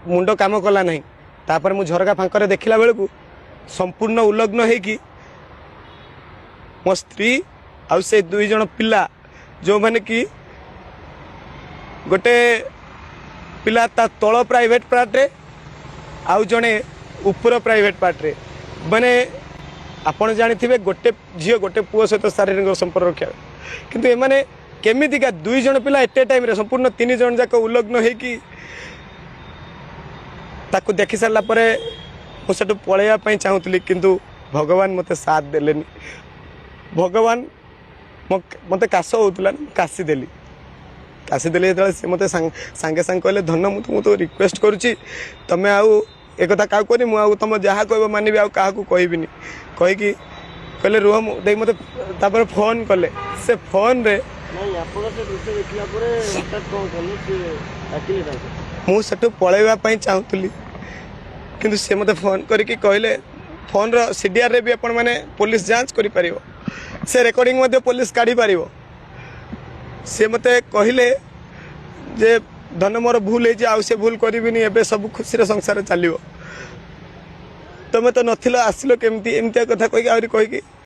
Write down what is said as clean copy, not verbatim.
मुंड काम कला ना तापर मु झरका फांकर देखला बेलू संपूर्ण उल्लग्न होगी मो स्त्री आउ से 2 जन पिला जो माने कि गोटे पिला ता तल प्राइवेट पार्ट रे आउ जने ऊपर प्राइवेट पार्ट रे माने आपण जानी गोटे झील गोटे पुओ सहित शारीरिक संपर्क रखा किंतु एमाने केमितिका 2 जन पिला एटे टाइम रे संपूर्ण 3 जन जाक उल्लग्न होगी ताकू देखि सारा पर मुझे पलैया चाहूली किंतु भगवान मते साथ देलेनी भगवान मत काश होता काशीदेली काशीदेली जो सी मत सांगे सांगे कहले धन मुझे रिक्वेस्ट करुच्ची तुम्हें आउ एक क्या कहनी मुझे तुम जहाँ कह मानवी आउ क्या कहबिनी कहीकि कहले रुह दे मत फोन कले से फोन रे मुझे पलैया चाहूली किंतु से मत फोन करके कहले फोन रो सीडीआर रे भी आपण माने पुलिस जांच करि परिबो से रेकॉर्डिंग मध्ये पुलिस काढी परिबो से मते कहले जे धन मोर भूल हे आ से भूल करिबिनी एबे सब खुशी रे संसार चलिबो तमे तो नथिलो आसिलो केमती एमतिया कथा कहि आउरी कहि